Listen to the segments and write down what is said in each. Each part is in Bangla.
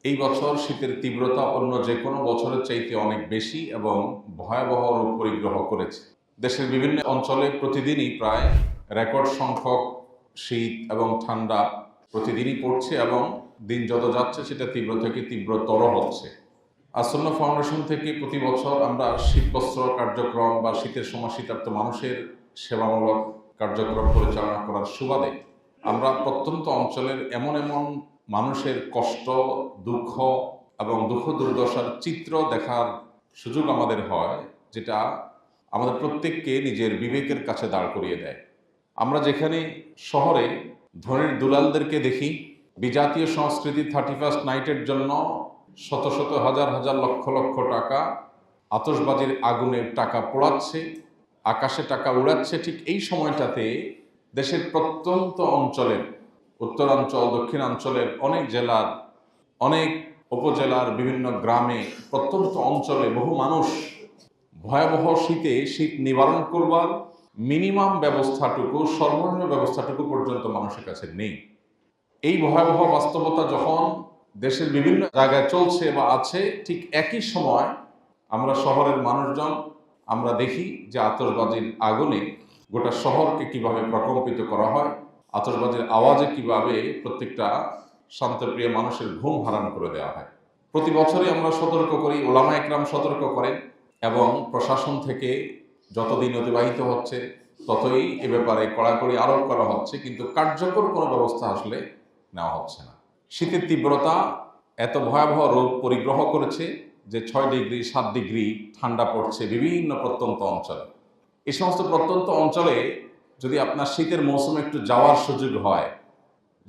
এই বছর শীতের তীব্রতা অন্য যে কোনো বছরের চাইতে অনেক বেশি এবং ভয়াবহ রূপ পরিগ্রহ করেছে। দেশের বিভিন্ন অঞ্চলে প্রতিদিনই প্রায় রেকর্ড সংখ্যক শীত এবং ঠান্ডা প্রতিদিনই পড়ছে এবং দিন যত যাচ্ছে সেটা তীব্র থেকে তীব্রতর হচ্ছে। আসন্ন ফাউন্ডেশন থেকে প্রতি বছর আমরা শীতবস্ত্র কার্যক্রম বা শীতের সময় শীতার্ত মানুষের সেবামূলক কার্যক্রম পরিচালনা করার সুবাদে আমরা প্রত্যন্ত অঞ্চলের এমন এমন মানুষের কষ্ট, দুঃখ এবং দুঃখ দুর্দশার চিত্র দেখার সুযোগ আমাদের হয়, যেটা আমাদের প্রত্যেককে নিজের বিবেকের কাছে দাঁড় করিয়ে দেয়। আমরা যেখানে শহরে ধনীর দুলালদেরকে দেখি বিজাতীয় সংস্কৃতি 31st নাইটের জন্য শত শত হাজার হাজার লক্ষ লক্ষ টাকা আতশবাজির আগুনের টাকা পোড়াচ্ছে, আকাশে টাকা উড়াচ্ছে, ঠিক এই সময়টাতে দেশের প্রত্যন্ত অঞ্চলের উত্তরাঞ্চল, দক্ষিণাঞ্চলের অনেক জেলার, অনেক উপজেলার বিভিন্ন গ্রামে, প্রত্যন্ত অঞ্চলে বহু মানুষ ভয়াবহ শীতে শীত নিবারণ করবার মিনিমাম ব্যবস্থাটুকু, সর্বনিম্ন ব্যবস্থাটুকু পর্যন্ত মানুষের কাছে নেই। এই ভয়াবহ বাস্তবতা যখন দেশের বিভিন্ন জায়গায় চলছে বা আছে, ঠিক একই সময় আমরা শহরের মানুষজন আমরা দেখি যে আতশবাজির আগুনে গোটা শহরকে কিভাবে প্রকম্পিত করা হয়, আতশবাজির আওয়াজে কিভাবে প্রত্যেকটা শান্তপ্রিয় মানুষের ঘুম হারাম করে দেওয়া হয়। প্রতি বছরই আমরা সতর্ক করি, ওলামা একরাম সতর্ক করেন এবং প্রশাসন থেকে যতদিন অতিবাহিত হচ্ছে ততই এ ব্যাপারে কড়াকড়ি আরোপ করা হচ্ছে, কিন্তু কার্যকর কোনো ব্যবস্থা আসলে নেওয়া হচ্ছে না। শীতের তীব্রতা এত ভয়াবহ রূপ পরিগ্রহ করেছে যে 6 ডিগ্রি 7 ডিগ্রি ঠান্ডা পড়ছে বিভিন্ন প্রত্যন্ত অঞ্চলে। এই সমস্ত প্রত্যন্ত অঞ্চলে যদি আপনার শীতের মৌসুমে একটু যাওয়ার সুযোগ হয়,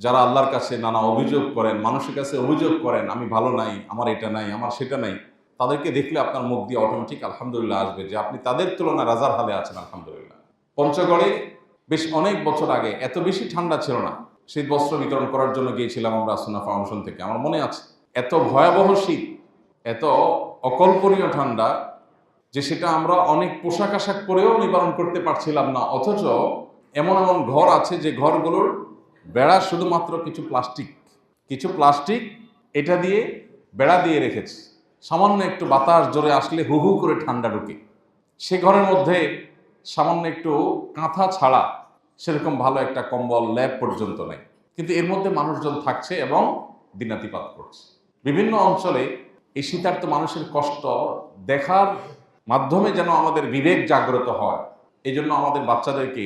যারা আল্লাহর কাছে নানা অভিযোগ করেন, মানুষের কাছে অভিযোগ করেন আমি ভালো নাই, আমার এটা নাই, আমার সেটা নাই, তাদেরকে দেখলে আপনার মুখ দিয়ে অটোমেটিক আলহামদুলিল্লাহ আসবে যে আপনি তাদের তুলনায় রাজার হালে আছেন আলহামদুলিল্লাহ। পঞ্চগড়ে বেশ অনেক বছর আগে এত বেশি ঠান্ডা ছিল না, শীত বস্ত্র বিতরণ করার জন্য গিয়েছিলাম আমরা আসনা ফাউন্ডেশন থেকে। আমার মনে আছে এত ভয়াবহ শীত, এত অকল্পনীয় ঠান্ডা যে সেটা আমরা অনেক পোশাক আশাক পরেও নিবারণ করতে পারছিলাম না। অথচ এমন এমন ঘর আছে যে ঘরগুলোর বেড়া শুধুমাত্র কিছু প্লাস্টিক এটা দিয়ে বেড়া দিয়ে রেখেছে, সামান্য একটু বাতাস জোরে আসলে হু হু করে ঠান্ডা ঢুকে। সে ঘরের মধ্যে সামান্য একটু কাঁথা ছাড়া সেরকম ভালো একটা কম্বল ল্যাপ পর্যন্ত নেই, কিন্তু এর মধ্যে মানুষজন থাকছে এবং দিনাতিপাত করছে। বিভিন্ন অঞ্চলে এই শীতার্ত মানুষের কষ্ট দেখার মাধ্যমে যেন আমাদের বিবেক জাগ্রত হয়। এই জন্য আমাদের বাচ্চাদেরকে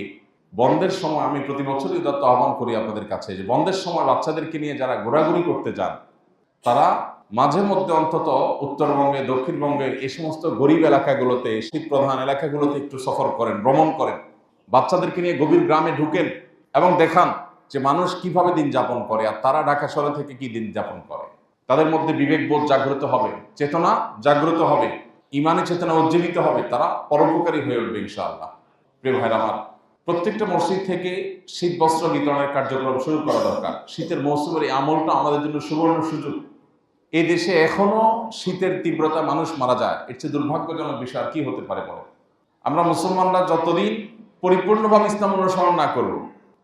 বন্ধের সময়, আমি প্রতি বছরই দত্ত আহ্বান করি আপনাদের কাছে যে বন্ধের সময় বাচ্চাদেরকে নিয়ে যারা ঘোরাঘুরি করতে যান তারা মাঝে মধ্যে অন্তত উত্তরবঙ্গে, দক্ষিণবঙ্গের এই সমস্ত গরিব এলাকাগুলোতে, শীত প্রধান এলাকাগুলোতে একটু সফর করেন, ভ্রমণ করেন, বাচ্চাদেরকে নিয়ে গভীর গ্রামে ঢুকেন এবং দেখান যে মানুষ কিভাবে দিন যাপন করে আর তারা ঢাকা শহর থেকে কি দিন যাপন করে। তাদের মধ্যে বিবেকবোধ জাগ্রত হবে, চেতনা জাগ্রত হবে, ইমানি চেতনা উজ্জীবিত হবে, তারা পরোপকারী হয়ে উঠবে ইনশাআল্লাহ। প্রিয় ভাইরা আমার, প্রত্যেকটা মসজিদ থেকে শীত বস্ত্র বিতরণের কার্যক্রম শুরু করা দরকার। শীতের মৌসুমের এই আমলটা আমাদের জন্য সুবর্ণ সুযোগ। এই দেশে এখনো শীতের তীব্রতা মানুষ মারা যায়, এর চেয়ে দুর্ভাগ্যজনক বিষয় আর কি হতে পারে বলে। আমরা মুসলমানরা যতদিন পরিপূর্ণভাবে ইসলাম অনুসরণ না করব,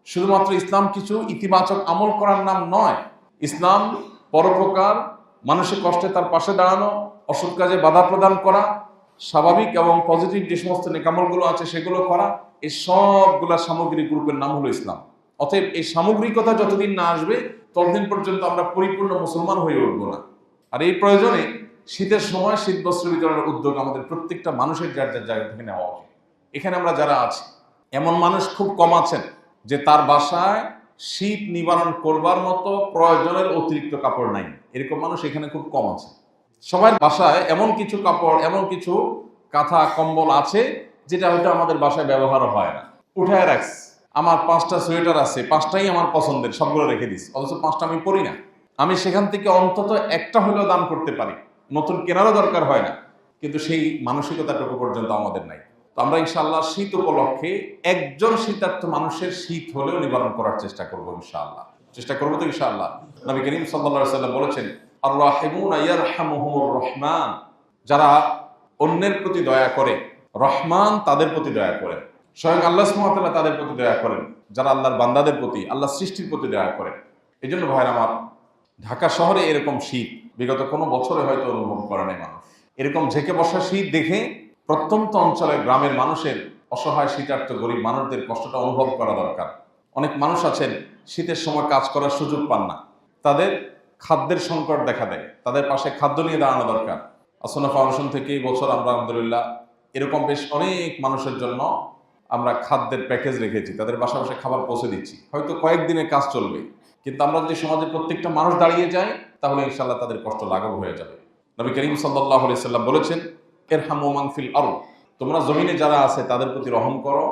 শুধুমাত্র ইসলাম কিছু ইতিবাচক আমল করার নাম নয়, ইসলাম পরোপকার, মানুষের কষ্টে তার পাশে দাঁড়ানো, অসৎ কাজে বাধা প্রদান করা, স্বাভাবিক এবং পজিটিভ যে সমস্ত নেকামলগুলো আছে সেগুলো করা, এই সবগুলা সামগ্রিক গ্রুপের নাম হলো ইসলাম। অতএব এই সামগ্রিকতা যতদিন না আসবে ততদিন পর্যন্ত আমরা পরিপূর্ণ মুসলমান হয়ে উঠবো না। আর এই প্রয়োজনে শীতের সময় শীত বস্ত্র বিতরণের উদ্যোগ আমাদের প্রত্যেকটা মানুষের যার যার জায়গা থেকে নেওয়া উচিত। এখানে আমরা যারা আছি এমন মানুষ খুব কম আছেন যে তার বাসায় শীত নিবারণ করবার মতো প্রয়োজনের অতিরিক্ত কাপড় নাই, এরকম মানুষ এখানে খুব কম আছে। সবার বাসায় এমন কিছু কাপড়, এমন কিছু কাঁথা কম্বল আছে যেটা হয়তো আমাদের বাসায় ব্যবহার হয় না, উঠায় রাখছি। আমার 5টা সোয়েটার আছে, 5টাই আমার পছন্দের, সবগুলো রেখে দিস, অথচ 5টা আমি পরি না। আমি সেখান থেকে অন্তত একটা হলেও দান করতে পারি, নতুন কেনারও দরকার হয় না, কিন্তু সেই মানসিকতাটুকু পর্যন্ত আমাদের নাই। তো আমরা ইনশাআল্লাহ শীত উপলক্ষে একজন শীতার্থ মানুষের শীত হলেও নিবারণ করার চেষ্টা করবো ইনশাআল্লাহ। চেষ্টা করবো তো ইনশাআল্লাহ। নবী করিম সাল্লাল্লাহু আলাইহি ওয়াসাল্লাম বলেছেন, আর-রাহিমুনা ইয়ারহামুহুমুর রহমান, যারা অন্যের প্রতি দয়া করে রহমান তাদের প্রতি দয়া করেন। স্বয়ং আল্লাহ সুবহানাহু ওয়া তাআলা তাদের প্রতি দয়া করেন যারা আল্লাহর বান্দাদের প্রতি, আল্লাহ সৃষ্টির প্রতি দয়া করেন। এই জন্য ভাইরা আমার, ঢাকা শহরে এরকম শীত বিগত কোনো বছরে হয়তো অনুভব করে নাই মানুষ। এরকম ঝেঁকে বসা শীত দেখে প্রত্যন্ত অঞ্চলের গ্রামের মানুষের অসহায় শীতার্থ গরিব মানুষদের কষ্টটা অনুভব করা দরকার। অনেক মানুষ আছেন শীতের সময় কাজ করার সুযোগ পান না, তাদের খাদ্যের সংকট দেখা দেয়, তাদের পাশে খাদ্য নিয়ে দাঁড়ানো দরকার। আসনা ফাউন্ডেশন থেকে এই বছর আমরা আলহামদুলিল্লাহ এরকম বেশ অনেক মানুষের জন্য আমরা খাদ্যের প্যাকেজ রেখেছি, তাদের বাসা বাসায় খাবার পৌঁছে দিচ্ছি। হয়তো কয়েকদিনের কাজ চলবে, কিন্তু আমরা যদি সমাজের প্রত্যেকটা মানুষ দাঁড়িয়ে যাই তাহলে ইনশাআল্লাহ তাদের কষ্ট লাঘব হয়ে যাবে। নবী করিম সাল্লাল্লাহু আলাইহি সাল্লাম বলেছেন, ইরহামু মান ফিল আরদ, তোমরা জমিনে যারা আছে তাদের প্রতি রহম করো,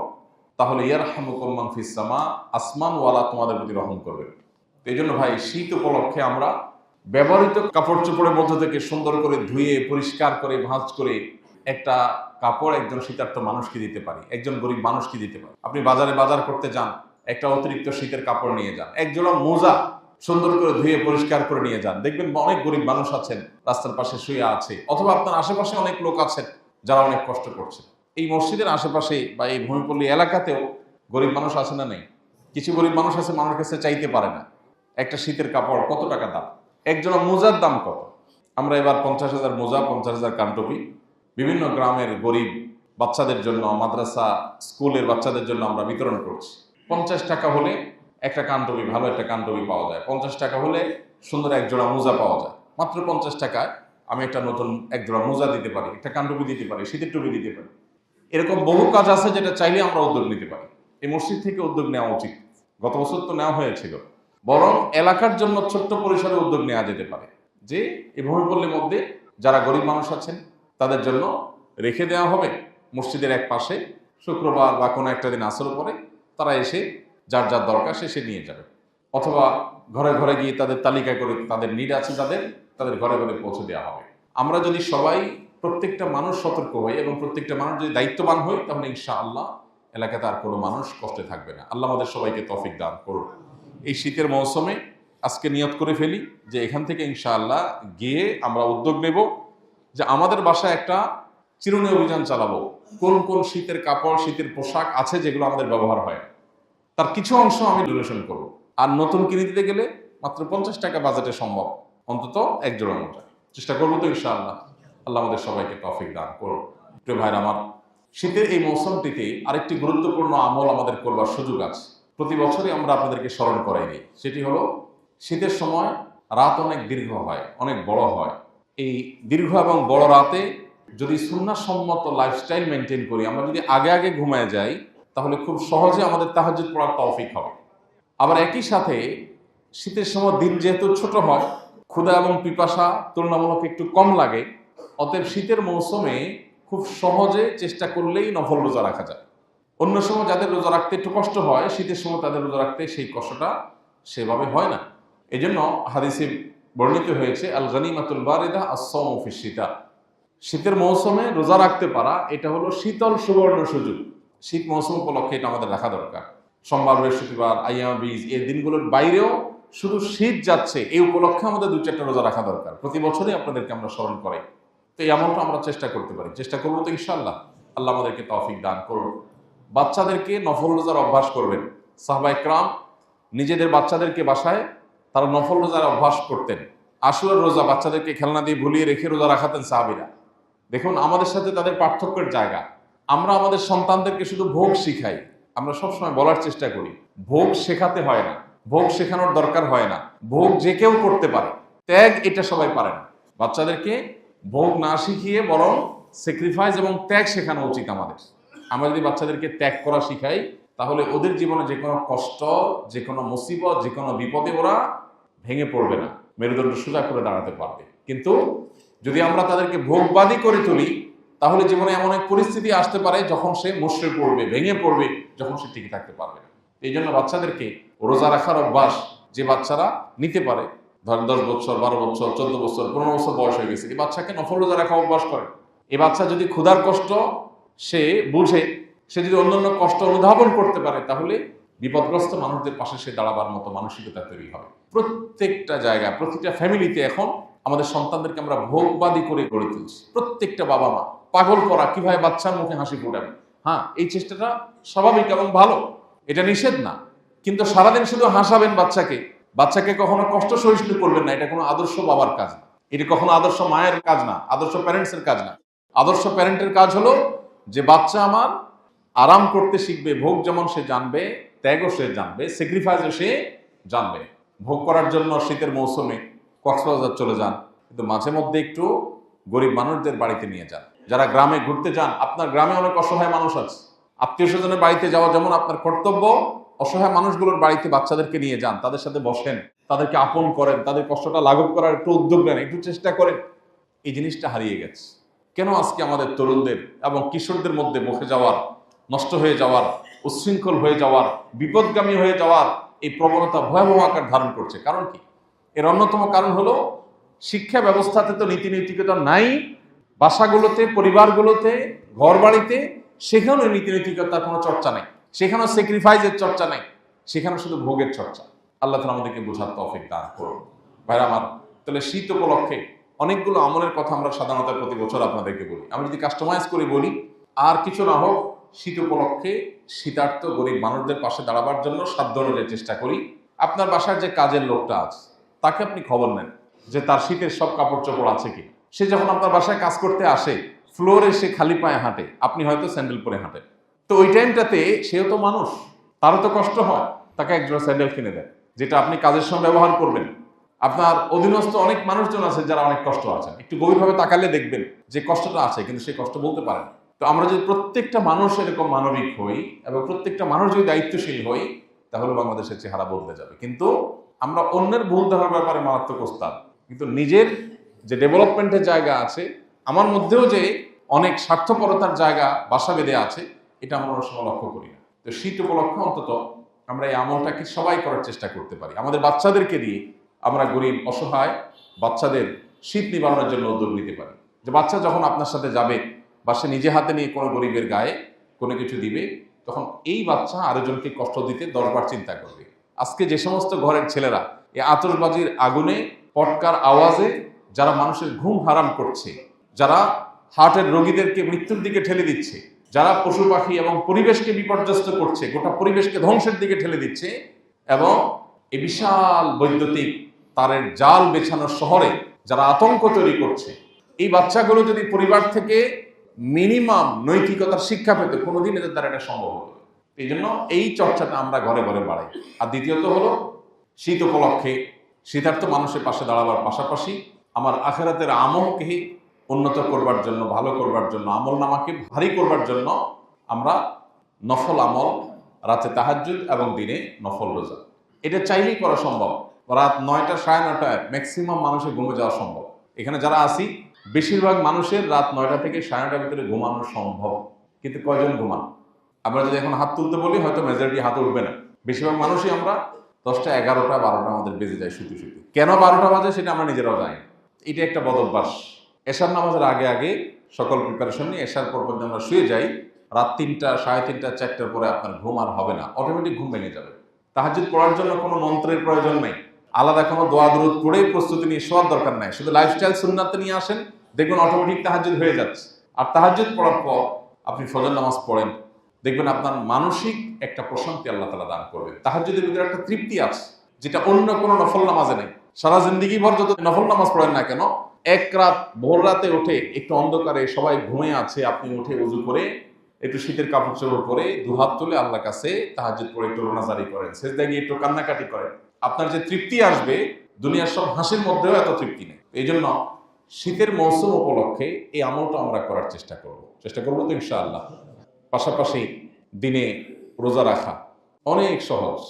তাহলে ইয়ারহামুকুম মান ফিস সামা, আসমানওয়ালা তোমাদের প্রতি রহম করবে। এই জন্য ভাই শীত উপলক্ষে আমরা ব্যবহৃত কাপড় চোপড়ের মধ্যে থেকে সুন্দর করে ধুয়ে পরিষ্কার করে ভাঁজ করে একটা কাপড় একজন শীতার্থ মানুষকে দিতে পারি, একজন গরিব মানুষকে দিতে পারি। আপনি বাজারে বাজার করতে যান, একটা অতিরিক্ত শীতের কাপড় নিয়ে যান, একজোড়া মোজা সুন্দর করে ধুয়ে পরিষ্কার করে নিয়ে যান। দেখবেন অনেক গরিব মানুষ আছেন রাস্তার পাশে শুয়ে আছে, অথবা আপনার আশেপাশে অনেক লোক আছেন যারা অনেক কষ্ট করছে। এই মসজিদের আশেপাশে বা এই ভূমিপল্লী এলাকাতেও গরিব মানুষ আছে না নেই? কিছু গরিব মানুষ আছে মানুষের কাছে চাইতে পারে না। একটা শীতের কাপড় কত টাকা দাম, একজোড়া মোজার দাম কত? আমরা এবার 50,000 মোজা, 50,000 কানটুপি বিভিন্ন গ্রামের গরিব বাচ্চাদের জন্য, মাদ্রাসা স্কুলের বাচ্চাদের জন্য আমরা বিতরণ করছি। 50 টাকা হলে একটা কানটুপি, ভালো একটা কানটুপি পাওয়া যায়। 50 টাকা হলে সুন্দর একজোড়া মোজা পাওয়া যায়। মাত্র 50 টাকায় আমি একটা নতুন একজোড়া মোজা দিতে পারি, একটা কানটুপি দিতে পারি, শীতের টুপি দিতে পারি। এরকম বহু কাজ আছে যেটা চাইলে আমরা উদ্যোগ নিতে পারি। এই মসজিদ থেকে উদ্যোগ নেওয়া উচিত। গত বছর তো নেওয়া হয়েছিল, বরং এলাকার জন্য ছোট্ট পরিসরে উদ্যোগ নেওয়া যেতে পারে যে এই ভূমিপল্লীর মধ্যে যারা গরিব মানুষ আছেন তাদের জন্য রেখে দেওয়া হবে মসজিদের এক পাশে। শুক্রবার বা কোনো একটা দিন আসর পরে তারা এসে যার যার দরকার সে নিয়ে যাবে, অথবা ঘরে ঘরে গিয়ে তাদের তালিকা করে তাদের নিড আছে তাদের ঘরে ঘরে পৌঁছে দেওয়া হবে। আমরা যদি সবাই প্রত্যেকটা মানুষ সতর্ক হই এবং প্রত্যেকটা মানুষ যদি দায়িত্ববান হই তাহলে ইনশাআল্লাহ এলাকাতে আর কোনো মানুষ কষ্টে থাকবে না। আল্লাহ আমাদের সবাইকে তৌফিক দান করুন। এই শীতের মৌসুমে আজকে নিয়ত করে ফেলি যে এখান থেকে ইনশাআল্লাহ গিয়ে আমরা উদ্যোগ নেব যে আমাদের বাসায় একটা চিরুনি অভিযান চালাবো। কোন কোন শীতের কাপড়, শীতের পোশাক আছে যেগুলো আমাদের ব্যবহার হয়, তার কিছু অংশ আমি ডোনেশন করব। আর নতুন কিনে দিতে গেলে মাত্র 50 টাকা বাজেটে সম্ভব, অন্তত এক জোড়া মোজা চেষ্টা করবো তো ইনশাআল্লাহ। আল্লাহ আমাদের সবাইকে তৌফিক দান করুন। প্রিয় ভাইরা আমার, শীতের এই মৌসুমটিতে আরেকটি গুরুত্বপূর্ণ আমল আমাদের করবার সুযোগ আছে। প্রতি বছরই আমরা আপনাদেরকে স্মরণ করাই দিই, সেটি হলো শীতের সময় রাত অনেক দীর্ঘ হয়, অনেক বড় হয়। এই দীর্ঘ এবং বড় রাতে যদি সুন্নাহসম্মত লাইফস্টাইল মেনটেন করি, আমরা যদি আগে আগে ঘুমায় যাই তাহলে খুব সহজে আমাদের তাহাজ্জুদ পড়ার তৌফিক হবে। আবার একই সাথে শীতের সময় দিন যেহেতু ছোট হয়, ক্ষুধা এবং পিপাসা তুলনামূলক একটু কম লাগে, অতএব শীতের মৌসুমে খুব সহজে চেষ্টা করলেই নফল রোজা রাখা যায়। অন্য সময় যাদের রোজা রাখতে একটু কষ্ট হয়, শীতের সময় তাদের রোজা রাখতে সেই কষ্টটা সেভাবে হয় না। এই জন্য হাদিসে বর্ণিত হয়েছে আল গনিমাতুল বারিদা আস-সাওমু ফিশ শীতা, শীতের মৌসুমে রোজা রাখতে পারা এটা হলো শীতল সুবর্ণ সুযোগ। শীত মৌসুম উপলক্ষে এটা আমাদের রাখা দরকার। সোমবার, বৃহস্পতিবার, আইয়াম বীজ এই দিনগুলোর বাইরেও শুধু শীত যাচ্ছে এই উপলক্ষে আমাদের 2-4টা রোজা রাখা দরকার। প্রতি বছরই আপনাদেরকে আমরা স্মরণ করাই। তো এই আমলটা আমরা চেষ্টা করতে পারি, চেষ্টা করবো তো ইনশাআল্লাহ। আল্লাহ আমাদেরকে তৌফিক দান করুন। বাচ্চাদেরকে নফল রোজার অভ্যাস করবেন। সাহাবা ইকরাম নিজেদের বাচ্চাদেরকে বাসায় তারা নফল রোজার অভ্যাস করতেন। আশুরার রোজা বাচ্চাদেরকে খেলনা দিয়ে ভুলিয়ে রেখে রোজা রাখাতেন সাহাবীরা। দেখুন আমাদের সাথে তাদের পার্থক্যের জায়গা। আমরা আমাদের সন্তানদেরকে শুধু ভোগ শিখাই। আমরা সবসময় বলার চেষ্টা করি ভোগ শেখাতে হয় না, ভোগ শেখানোর দরকার হয় না, ভোগ যে কেউ করতে পারে, ত্যাগ এটা সবাই পারে না। বাচ্চাদেরকে ভোগ না শিখিয়ে বরং স্যাক্রিফাইস এবং ত্যাগ শেখানো উচিত আমাদের। আমরা যদি বাচ্চাদেরকে ত্যাগ করা শিখাই তাহলে ওদের জীবনে যে কোনো কষ্ট, যে কোনো মুসিবত, যে কোনো বিপদে ওরা ভেঙে পড়বে না, মেরুদণ্ড সোজা করে দাঁড়াতে পারবে। কিন্তু যদি আমরা তাদেরকে ভোগবাদী করে তুলি তাহলে জীবনে এমন এক পরিস্থিতি আসতে পারে যখন সে মুষড়ে পড়বে, ভেঙে পড়বে, যখন সে টিকে থাকতে পারবে না। এই জন্য বাচ্চাদেরকে রোজা রাখার অভ্যাস যে বাচ্চারা নিতে পারে, ধরেন 10 বছর, 12 বছর, 14 বছর, 15 বছর বয়স হয়ে গেছে, এই বাচ্চাকে নফল রোজা রাখা অভ্যাস করে। এই বাচ্চা যদি ক্ষুধার কষ্ট সে বুঝে, সে যদি অন্যান্য কষ্ট অনুধাবন করতে পারে তাহলে বিপদগ্রস্ত মানুষদের পাশে সে দাঁড়াবার মতো মানসিকতা তৈরি হবে। প্রত্যেকটা জায়গায়, প্রতিটা ফ্যামিলিতে এখন আমাদের সন্তানদেরকে আমরা ভোগবাদী করে গড়ে তুলছি। প্রত্যেকটা বাবা মা পাগল করা কিভাবে বাচ্চার মুখে হাসি ফোটাবে। হ্যাঁ, এই চেষ্টাটা স্বাভাবিক এবং ভালো, এটা নিষেধ না। কিন্তু সারাদিন শুধু হাসাবেন বাচ্চাকে কখনো কষ্ট সহিষ্ণু করবেন না, এটা কোনো আদর্শ বাবার কাজ না। এটা কখনো আদর্শ মায়ের কাজ না, আদর্শ প্যারেন্টসের কাজ না। আদর্শ প্যারেন্টের কাজ হলো যে বাচ্চা আমার আরাম করতে শিখবে, ভোগ যেমন সে জানবে, ত্যাগও সে জানবে, স্যাক্রিফাইসও সে জানবে। ভোগ করার জন্য শীতের মৌসুমে কক্সবাজার চলে যান, কিন্তু মাঝে মধ্যে একটু গরিব মানুষদের বাড়িতে নিয়ে যান। যারা গ্রামে ঘুরতে যান, আপনার গ্রামে অনেক অসহায় মানুষ আছে, আত্মীয় স্বজনের বাড়িতে যাওয়া যেমন আপনার কর্তব্য, অসহায় মানুষগুলোর বাড়িতে বাচ্চাদেরকে নিয়ে যান, তাদের সাথে বসেন, তাদেরকে আপন করেন, তাদের কষ্টটা লাঘব করার একটু উদ্যোগ নেন, একটু চেষ্টা করেন। এই জিনিসটা হারিয়ে গেছে। কেন আজকে আমাদের তরুণদের এবং কিশোরদের মধ্যে বসে যাওয়ার, নষ্ট হয়ে যাওয়ার, উচ্ছৃঙ্খল হয়ে যাওয়ার, বিপদগামী হয়ে যাওয়ার এই প্রবণতা ভয়াবহ আকার ধারণ করছে? কারণ কি? এর অন্যতম কারণ হলো শিক্ষা ব্যবস্থাতে তো নীতি নৈতিকতা নাই। বাসাগুলোতে, পরিবারগুলোতে, ঘর বাড়িতে সেখানেও নীতি নৈতিকতার কোনো চর্চা নাই, সেখানেও স্যাক্রিফাইসের চর্চা নাই, সেখানে শুধু ভোগের চর্চা। আল্লাহ তাআলা আমাদেরকে বোঝার তৌফিক দান করুন। ভাইরা আমার, তাহলে শীত উপলক্ষে অনেকগুলো আমলের কথা আমরা সাধারণত প্রতি বছর আপনাদেরকে বলি। আমি যদি কাস্টমাইজ করে বলি, আর কিছু না হোক, শীত উপলক্ষে শীতার্ত গরিব মানুষদের পাশে দাঁড়াবার জন্য সাধ্য অনুযায়ী চেষ্টা করি। আপনার বাসার যে কাজের লোকটা আছে, তাকে আপনি খবর নেন যে তার শীতের সব কাপড় চোপড় আছে কি। সে যখন আপনার বাসায় কাজ করতে আসে, ফ্লোরে সে খালি পায়ে হাঁটে, আপনি হয়তো স্যান্ডেল পরে হাঁটেন। তো ওই টাইমটাতে সেও তো মানুষ, তারও তো কষ্ট হয়, তাকে একজোড়া স্যান্ডেল কিনে দেন, যেটা আপনি কাজের সময় ব্যবহার করবেন। আপনার অধীনস্থ অনেক মানুষজন আছে যারা অনেক কষ্ট আছেন, একটু গভীরভাবে তাকালে দেখবেন যে কষ্টটা আছে, কিন্তু সেই কষ্ট বলতে পারেন। তো আমরা যদি প্রত্যেকটা মানুষ এরকম মানবিক হই এবং প্রত্যেকটা মানুষ যদি দায়িত্বশীল হই, তাহলে বাংলাদেশের চেহারা বদলে যাবে। কিন্তু আমরা অন্যের ভুল ধরার ব্যাপারে মারাত্মক ওস্তাদ, কিন্তু নিজের যে ডেভেলপমেন্টের জায়গা আছে, আমার মধ্যেও যে অনেক স্বার্থপরতার জায়গা বাসা বেঁধে আছে, এটা আমরা অনেক সময় লক্ষ্য করি না। তো শীত উপলক্ষে অন্তত আমরা এই আমলটাকে সবাই করার চেষ্টা করতে পারি। আমাদের বাচ্চাদেরকে দিয়ে আমরা গরিব অসহায় বাচ্চাদের শীত নিবারণের জন্য উদ্যোগ নিতে পারি। যে বাচ্চা যখন আপনার সাথে যাবে বা সে নিজে হাতে নিয়ে কোনো গরিবের গায়ে কোনো কিছু দিবে, তখন এই বাচ্চা আরেকজনকে কষ্ট দিতে 10 বার চিন্তা করবে। আজকে যে সমস্ত ঘরের ছেলেরা এই আতশবাজির আগুনে, পটকার আওয়াজে যারা মানুষের ঘুম হারাম করছে, যারা হার্টের রোগীদেরকে মৃত্যুর দিকে ঠেলে দিচ্ছে, যারা পশু পাখি এবং পরিবেশকে বিপর্যস্ত করছে, গোটা পরিবেশকে ধ্বংসের দিকে ঠেলে দিচ্ছে, এবং এই বিশাল বৈদ্যুতিক তারের জাল বেছানোর শহরে যারা আতঙ্ক তৈরি করছে, এই বাচ্চাগুলো যদি পরিবার থেকে মিনিমাম নৈতিকতার শিক্ষা পেতে, কোনোদিন এদের দ্বারা এটা সম্ভব হবে। এই জন্য এই চর্চাটা আমরা ঘরে ঘরে বাড়াই। আর দ্বিতীয়ত হলো, শীত উপলক্ষে শীতার্থ মানুষের পাশে দাঁড়াবার পাশাপাশি আমার আখিরাতের আমলকে উন্নত করবার জন্য, ভালো করবার জন্য, আমল নামাকে ভারী করবার জন্য আমরা নফল আমল, রাতে তাহাজ্জুদ এবং দিনে নফল রোজা, এটা চাইলেই করা সম্ভব। রাত 9টা, 9:30 ম্যাক্সিমাম মানুষের ঘুমে যাওয়া সম্ভব। এখানে যারা আসি, বেশিরভাগ মানুষের রাত 9টা থেকে 9:30 ভিতরে ঘুমানো সম্ভব, কিন্তু কয়জন ঘুমান? আমরা যদি এখন হাত তুলতে বলি, হয়তো মেজরিটি হাত উঠবে না। বেশিরভাগ মানুষই আমরা 10টা, 11টা, 12টা আমাদের বেজে যায় শুতে শুতে। কেন 12টা বাজে সেটা আমরা নিজেরাও জানি। এটা একটা বদ অভ্যাস। এশার নামাজের আগে আগে সকল প্রিপারেশন নিয়ে এশার পর পর্যন্ত আমরা শুয়ে যাই, রাত 3টা, 3:30, 4টার পরে আপনার ঘুম আর হবে না, অটোমেটিক ঘুম ভেঙে যাবে। তাহাজ্জুদ পড়ার জন্য কোনো মন্ত্রের প্রয়োজন নেই, আলাদা কোনো দোয়া দরুদ পড়ে প্রস্তুতি নিয়ে শোয়ার দরকার নাই। শুধু লাইফস্টাইল সুন্নাতে নিয়ে আসেন, দেখবেন অটোমেটিক তাহাজ্জুদ হয়ে যাচ্ছে। আর তাহাজ্জুদ পড়ার পর আপনি ফজর নামাজ পড়েন, দেখবেন আপনার মানসিক একটা প্রশান্তি আল্লাহ তাআলা দান করবে। তাহাজ্জুদের ভিতরে একটা তৃপ্তি আছে, যেটা অন্য কোনো নফল নামাজে নেই। সারা জিন্দেগি ভর যত নফল নামাজ পড়েন না কেন, এক রাত ভোর রাতে উঠে একটু অন্ধকারে সবাই ঘুমিয়ে আছে, আপনি উঠে ওযু করে একটু শীতের কাপড় চোপড় পরে দুহাত তুলে আল্লাহর কাছে তাহাজ্জুদ পড়ে একটু রোনাজারি করেন, সেজদায় গিয়ে একটু কান্নাকাটি করেন, আপনার যে তৃপ্তি আসবে, দুনিয়ার সব হাসির মধ্যেও এত তৃপ্তি নেই। এই জন্য শীতের মৌসুম উপলক্ষে এই আমলটা আমরা করার চেষ্টা করব তো ইনশাআল্লাহ। পাশাপাশি দিনে রোজা রাখা অনেক সহজ।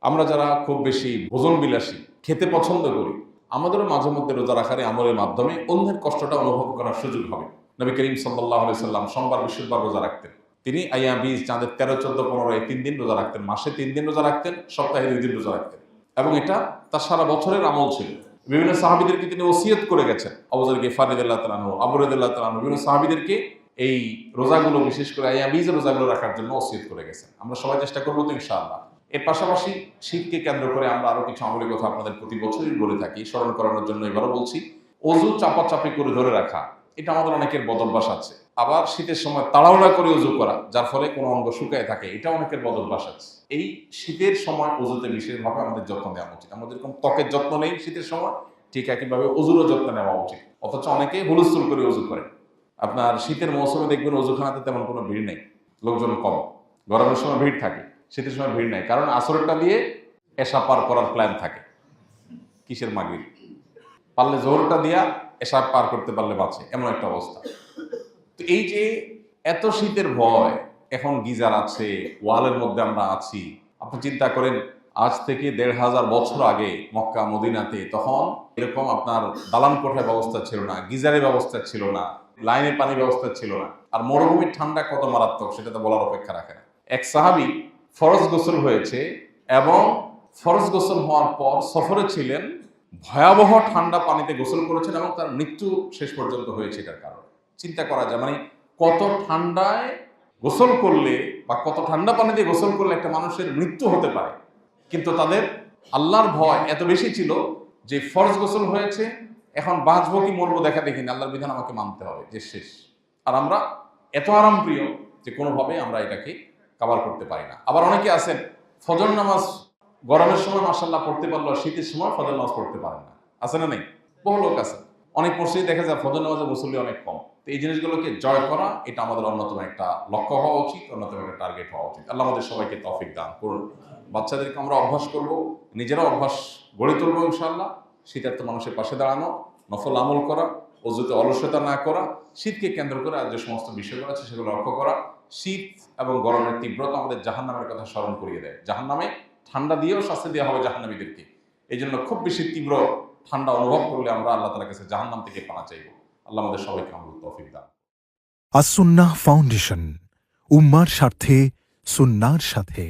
আমরা যারা খুব বেশি ভোজন বিলাসী, খেতে পছন্দ করি, আমাদেরও মাঝে মধ্যে রোজা রাখার আমলের মাধ্যমে অন্যের কষ্টটা অনুভব করার সুযোগ হবে। নবী করিম সাল্লাল্লাহু আলাইহি সাল্লাম সোমবার, বৃহস্পতিবার রোজা রাখতেন। তিনি আইয়াম বীজ, চাঁদের 13, 14, 15 এই 3 দিন রোজা রাখতেন, মাসে 3 দিন রোজা রাখতেন, সপ্তাহে 2 দিন রোজা রাখতেন, এবং এটা তার সারা বছরের আমল ছিল। বিভিন্ন সাহাবীদেরকে তিনি ওসিয়ত করে গেছেন, আবু যর গিফারি রাদিয়াল্লাহু তাআলা আনহু, আবু রাদিয়াল্লাহু তাআলা আনহু, বিভিন্ন সাহাবীদেরকে এই রোজাগুলো, বিশেষ করে আইয়াম বীজ রোজাগুলো রাখার জন্য ওসিয়ত করে গেছেন। আমরা সবাই চেষ্টা করবো তো ইনশাআল্লাহ। এর পাশাপাশি শীতকে কেন্দ্র করে আমরা আরো কিছু আমলের কথা আপনাদের প্রতি বছরই বলে থাকি, স্মরণ করানোর জন্য এবারও বলছি। ওযু চাপাচাপি করে ধরে রাখা, এটা আমাদের অনেকের বদ অভ্যাস আছে। আবার শীতের সময় তাড়াহুড়া করে ওযু করা, যার ফলে কোনো অঙ্গ শুকায় থাকে, এটা অনেকের বদ অভ্যাস আছে। এই শীতের সময় ওযুতে বিশেষভাবে আমাদের যত্ন নেওয়া উচিত। আমরা যেরকম ত্বকের যত্ন নেই শীতের সময়, ঠিক একইভাবে অজুরও যত্ন নেওয়া উচিত। অথচ অনেকে হুলস্থুল করে অজু করে। আপনার শীতের মৌসুমে দেখবেন অজুখানাতে তেমন কোনো ভিড় নেই, লোকজন কম। গরমের সময় ভিড় থাকে, শীতের সময় ভিড় নেই, কারণ আসরটা দিয়ে এশা পার করার প্ল্যান থাকে। কিসের মাগরিব? পারলে জোহরটা দিয়া এশা পার করতে পারলে বাঁচে, এমন একটা অবস্থা। তো এই যে এত শীতের ভয়, এখন গিজার আছে, ওয়ালের মধ্যে আমরা আছি। আপনি চিন্তা করেন, আজ থেকে ১৫০০ বছর আগে মক্কা মদিনাতে তখন এরকম আপনার দালান কোঠার ব্যবস্থা ছিল না, গিজারের ব্যবস্থা ছিল না, লাইনে পানির ব্যবস্থা ছিল না। আর মরুভূমির ঠান্ডা কত মারাত্মক সেটা তো বলার অপেক্ষা রাখে না। এক সাহাবী ফরজ গোসল হয়েছে এবং ফরজ গোসল হওয়ার পর সফরে ছিলেন, ভয়াবহ ঠান্ডা পানিতে গোসল করেছেন এবং তার মৃত্যু শেষ পর্যন্ত হয়েছে এটার কারণে। চিন্তা করা যায়, মানে কত ঠান্ডায় গোসল করলে বা কত ঠান্ডা পানিতে গোসল করলে একটা মানুষের মৃত্যু হতে পারে। কিন্তু তাদের আল্লাহর ভয় এত বেশি ছিল যে ফরজ গোসল হয়েছে, এখন বাঁচবো কি মরবো দেখা দেখিনি, আল্লাহর বিধান আমাকে মানতে হবে, যে শেষ। আর আমরা এত আরাম প্রিয় যে কোনোভাবে আমরা এটাকে কভার করতে পারি না। আবার অনেকে আছেন ফজর নামাজ গরমের সময় মাশাআল্লাহ পড়তে পারলো, শীতের সময় ফজর নামাজ পড়তে পারেন না, আছে না নেই? বহু লোক আছে। অনেক মসজিদে দেখা যায় ফজর নামাজের মুসল্লি অনেক কম। তো এই জিনিসগুলোকে জয় করা, এটা আমাদের অন্যতম একটা লক্ষ্য হওয়া উচিত, অন্যতম একটা টার্গেট হওয়া উচিত। আল্লাহ আমাদের সবাইকে তৌফিক দান করুন। বাচ্চাদেরকে আমরা অভ্যাস করব, নিজেরাও অভ্যাস গড়ে তুলবো ইনশাআল্লাহ। শীতার্থ মানুষের পাশে দাঁড়ানো, নফল আমল করা, অযুতে অলসতা না করা, শীতকে কেন্দ্র করে আর যে সমস্ত বিষয়গুলো আছে সেগুলো লক্ষ্য করা। শীত এবং গরমের তীব্রতা আমাদের জাহান্নামের কথা স্মরণ করিয়ে দেয়। জাহান্নামে ঠান্ডা দিয়েও শাস্তি দেওয়া হবে জাহান্নামীদেরকে। এই জন্য খুব বেশি তীব্র ঠান্ডা অনুভব করলে আমরা আল্লাহ তাআলার কাছে জাহান্নাম থেকে পানা চাইব। আল্লাহ আমাদের সবাইকে আমল তৌফিক দান। আস-সুন্নাহ ফাউন্ডেশন, উম্মার স্বার্থে সুন্নাহর সাথে।